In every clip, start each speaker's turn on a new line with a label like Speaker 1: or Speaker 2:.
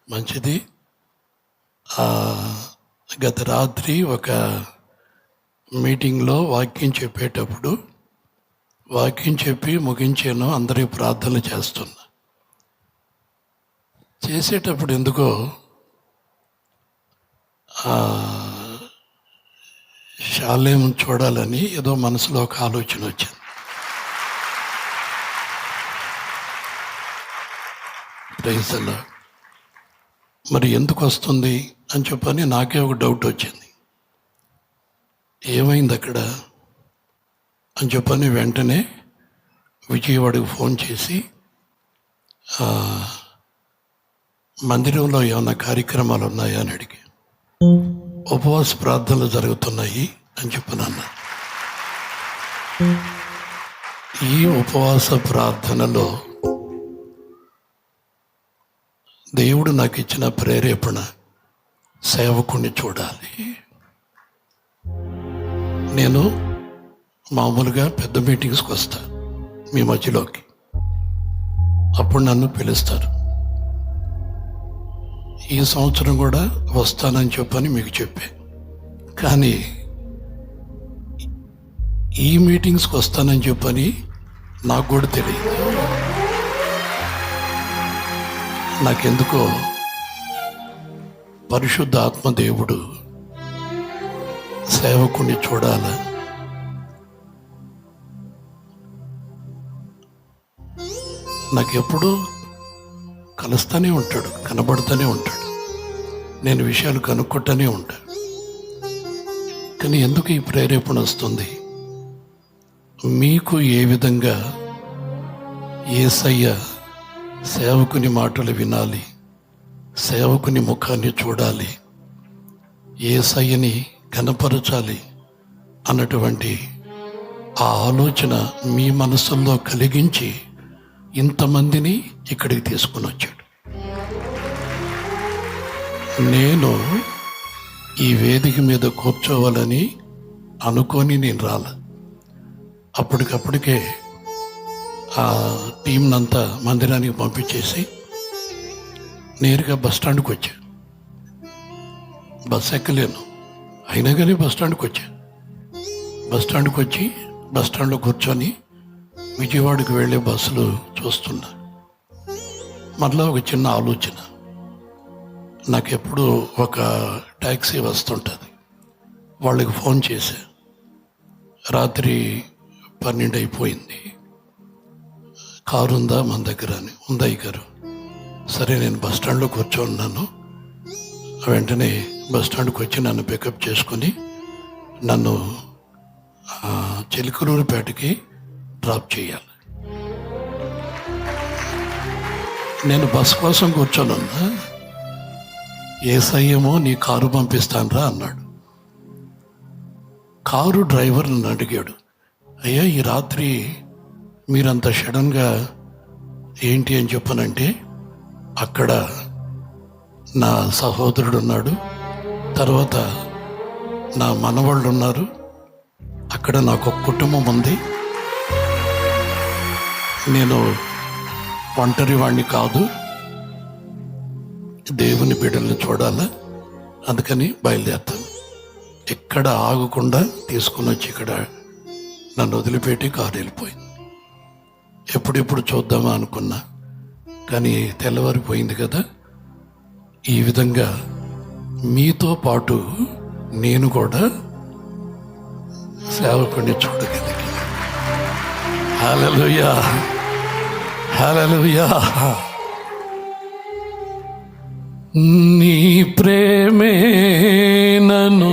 Speaker 1: మంచిది. గత రాత్రి ఒక మీటింగ్లో వాక్యం చెప్పేటప్పుడు వాక్యం చెప్పి ముగించాను. అందరి ప్రార్థనలు చేసేటప్పుడు ఎందుకో శాలేం చూడాలని ఏదో మనసులో ఒక ఆలోచన వచ్చింది. ప్రైజ్లో మరి ఎందుకు వస్తుంది అని చెప్పని నాకే ఒక డౌట్ వచ్చింది. ఏమైంది అక్కడ అని చెప్పని వెంటనే విజయవాడకు ఫోన్ చేసి మందిరంలో ఏమైనా కార్యక్రమాలు ఉన్నాయా అని అడిగి, ఉపవాస ప్రార్థనలు జరుగుతున్నాయి అని చెప్పనన్నా. ఈ ఉపవాస ప్రార్థనలో దేవుడు నాకు ఇచ్చిన ప్రేరేపణ, సేవకుణ్ణి చూడాలి. నేను మామూలుగా పెద్ద మీటింగ్స్కి వస్తా మీ మధ్యలోకి, అప్పుడు నన్ను పిలుస్తారు. ఈ సంవత్సరం కూడా వస్తానని చెప్పని మీకు చెప్పా. కానీ ఈ మీటింగ్స్కి వస్తానని చెప్పని నాకు కూడా తెలియదు. నాకెందుకో పరిశుద్ధ ఆత్మదేవుడు సేవకుని చూడాల, నాకెప్పుడు కలుస్తూనే ఉంటాడు, కనబడుతూనే ఉంటాడు, నేను విషయాలు కనుక్కుంటూనే ఉంటాను. కానీ ఎందుకు ఈ ప్రేరేపణ వస్తుంది? మీకు ఏ విధంగా యేసయ్య సేవకుని మాటలు వినాలి, సేవకుని ముఖాన్ని చూడాలి, యేసయ్యని కనపరచాలి అన్నటువంటి ఆ ఆలోచన మీ మనసుల్లో కలిగించి ఇంతమందిని ఇక్కడికి తీసుకుని వచ్చాడు. నేను ఈ వేదిక మీద కూర్చోవాలని అనుకొని నేను రాల. అప్పటికప్పటికే ఆ టీంనంతా మందిరానికి పంపించేసి నేరుగా బస్టాండ్కి వచ్చా. బస్ ఎక్కలేను, అయినా కానీ బస్టాండ్కి వచ్చా. బస్టాండ్కి వచ్చి బస్టాండ్లో కూర్చొని విజయవాడకు వెళ్ళే బస్సులు చూస్తున్నా. మళ్ళీ ఒక చిన్న ఆలోచన, నాకెప్పుడు ఒక ట్యాక్సీ వస్తుంటుంది, వాళ్ళకి ఫోన్ చేశా. రాత్రి 12 అయిపోయింది, కారు ఉందా మన దగ్గర అని. ఉందయ్య గారు. సరే, నేను బస్టాండ్లో కూర్చోన్నాను. వెంటనే బస్టాండ్కి వచ్చి నన్ను పికప్ చేసుకొని నన్ను చిలకలూరుపేటకి డ్రాప్ చేయాలి. నేను బస్ కోసం కూర్చోనున్నా. యేసయ్యేమో నీ కారు పంపిస్తానరా అన్నాడు. కారు డ్రైవర్ నన్ను అడిగాడు, అయ్యా ఈ రాత్రి మీరంత సడన్గా ఏంటి అని చెప్పనంటే, అక్కడ నా సహోదరుడు ఉన్నాడు, తర్వాత నా మనవాళ్ళు ఉన్నారు, అక్కడ నాకు ఒక కుటుంబం ఉంది, నేను ఒంటరి వాణ్ణి కాదు, దేవుని బిడ్డల్ని చూడాలా, అందుకని బయలుదేరుతాను. ఎక్కడ ఆగకుండా తీసుకుని వచ్చి ఇక్కడ నన్ను వదిలిపెట్టి కారు వెళ్ళిపోయింది. ఎప్పుడెప్పుడు చూద్దామా అనుకున్నా, కానీ తెల్లవారిపోయింది కదా. ఈ విధంగా మీతో పాటు నేను కూడా సేవకుడిని చూడగలిగాను. హల్లెలూయా, హల్లెలూయా. నీ ప్రేమే నన్ను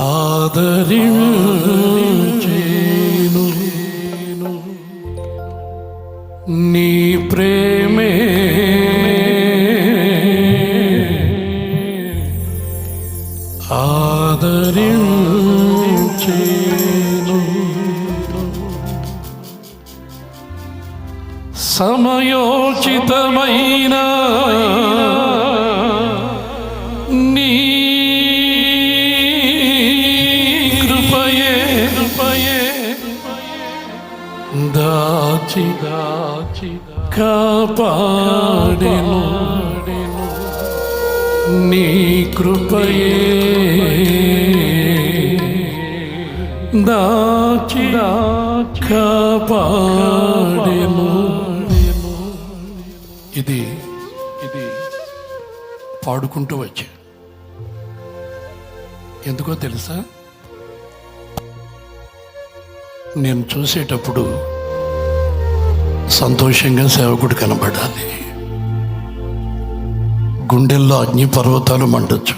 Speaker 1: ఆదరించేను, నీ ప్రేమే ఆదరించేను. సమయోచితమైన నీ కృపయే దాచి కాపాడెను. కాపాడెను నీ కృపయే దాచి కాపాడెను. ఇది పాడుకుంటూ వచ్చా. ఎందుకో తెలుసా, నేను చూసేటప్పుడు సంతోషంగా సేవకుడు కనబడాలి. గుండెల్లో అగ్ని పర్వతాలు మండొచ్చు,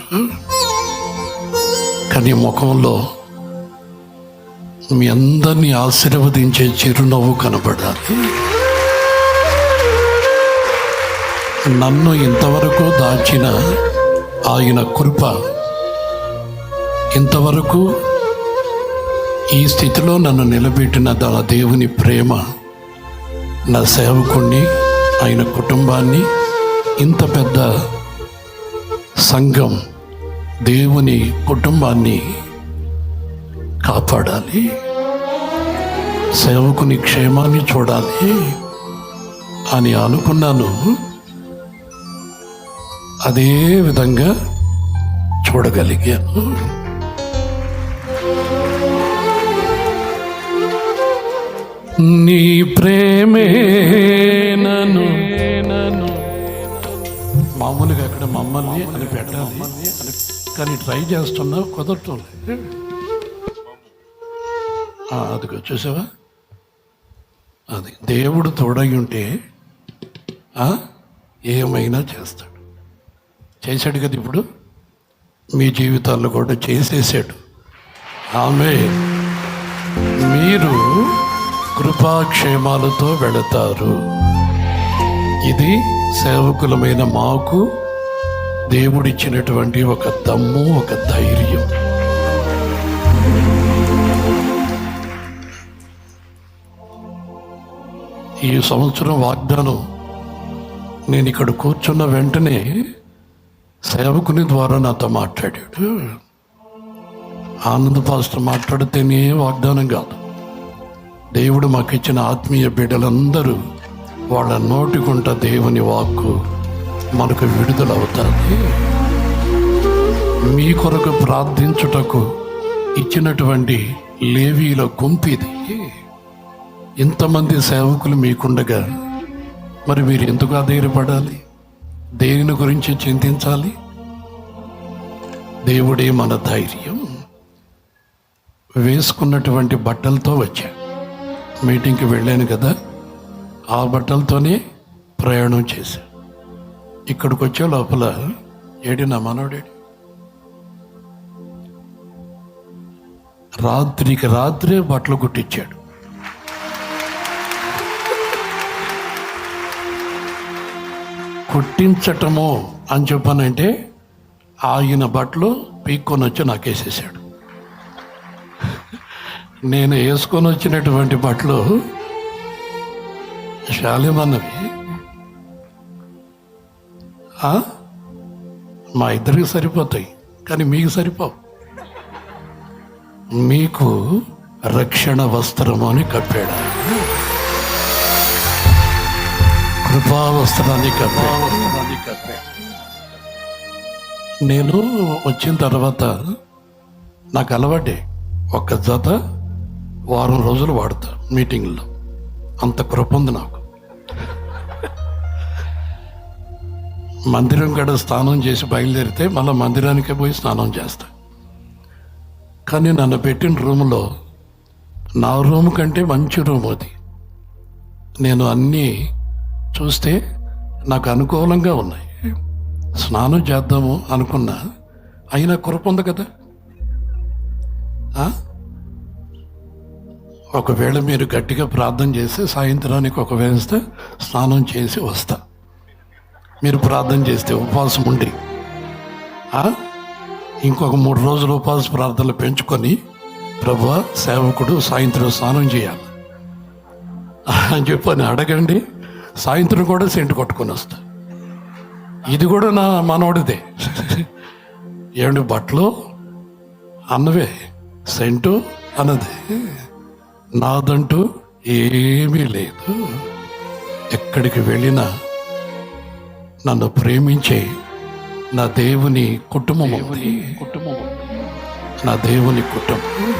Speaker 1: కానీ ముఖంలో మీ అందరినీ ఆశీర్వదించే చిరునవ్వు కనబడాలి. నన్ను ఇంతవరకు దాచిన ఆయన కృప, ఇంతవరకు ఈ స్థితిలో నన్ను నిలబెట్టిన దేవుని ప్రేమ, నా సేవకుణ్ణి, ఆయన కుటుంబాన్ని, ఇంత పెద్ద సంఘం, దేవుని కుటుంబాన్ని కాపాడాలి. సేవకుని క్షేమాన్ని చూడాలి అని అనుకున్నాను. అదే విధంగా చూడగలిగాను. నీ ప్రేమే నన్ను మామూలుగా అక్కడ మమ్మల్ని అని పెట్టాలి అని, కానీ ట్రై చేస్తున్నా కుదరటం లేదు. అదిగో చూసావా, అది దేవుడు తోడై ఉంటే ఏమైనా చేస్తాడు. చేశాడు కదా, ఇప్పుడు మీ జీవితాల్లో కూడా చేసేసాడు. ఆమె మీరు కృపాక్షేమాలతో వెళతారు. ఇది సేవకులమైన మాకు దేవుడిచ్చినటువంటి ఒక దమ్ము, ఒక ధైర్యం. ఈ సంవత్సరం వాగ్దానం నేను ఇక్కడ కూర్చున్న వెంటనే సేవకుని ద్వారా నాతో మాట్లాడాడు. ఆనంద్ పాస్టర్ మాట్లాడితేనే వాగ్దానం కాదు, దేవుడు మాకు ఇచ్చిన ఆత్మీయ బిడ్డలందరూ వాళ్ళ నోటికుంట దేవుని వాక్కు మనకు విడుదలవుతుంది. మీ కొరకు ప్రార్థించుటకు ఇచ్చినటువంటి లేవీల గుంపిది. ఇంతమంది సేవకులు మీకుండగా మరి మీరు ఎందుకు అధైర్యపడాలి? దేనిని గురించి చింతించాలి? దేవుడే మన ధైర్యం. వేసుకున్నటువంటి బట్టలతో వచ్చా, మీటింగ్కి వెళ్ళాను కదా, ఆ బట్టలతోనే ప్రయాణం చేశా. ఇక్కడికి వచ్చే లోపల ఏడి నా మనోడేడి, రాత్రికి రాత్రే బట్టలు కుట్టించాడు. కుట్టించటము అని చెప్పానంటే ఆయన బట్టలు పీక్కొని వచ్చి నాకేసేసాడు. నేను వేసుకొని వచ్చినటువంటి బట్టలు శాలిమన్నవి, మా ఇద్దరికి సరిపోతాయి, కానీ మీకు సరిపోవు. మీకు రక్షణ వస్త్రము అని కప్పాడు, కృపావస్త్రాన్ని కప్పాడు. నేను వచ్చిన తర్వాత నాకు అలవాటే, ఒక్క జత వారం రోజులు వాడతా మీటింగ్లో. అంత కృప ఉంది నాకు. మందిరం కాడ స్నానం చేసి బయలుదేరితే మళ్ళీ మందిరానికే పోయి స్నానం చేస్తా. కానీ నన్ను పెట్టిన రూమ్లో, నా రూమ్ కంటే మంచి రూమ్ అది. నేను అన్నీ చూస్తే నాకు అనుకూలంగా ఉన్నాయి. స్నానం చేద్దాము అనుకున్నా, అయినా కృప ఉంది కదా. ఒకవేళ మీరు గట్టిగా ప్రార్థన చేస్తే సాయంత్రానికి ఒక వేస్తే స్నానం చేసి వస్తా. మీరు ప్రార్థన చేస్తే ఉపవాసం ఉండి ఇంకొక 3 రోజులు ఉపవాస ప్రార్థనలు పెంచుకొని, ప్రభువా సేవకుడు సాయంత్రం స్నానం చేయాలి అని చెప్పని అడగండి. సాయంత్రం కూడా సెంటు కొట్టుకొని వస్తా. ఇది కూడా నా మనోడిదే. ఏమండి, బట్టలు అన్నవే, సెంటు అన్నది, నాదంటూ ఏమీ లేదు. ఎక్కడికి వెళ్ళినా నన్ను ప్రేమించే నా దేవుని కుటుంబం ఉంది. నా దేవుని కుటుంబం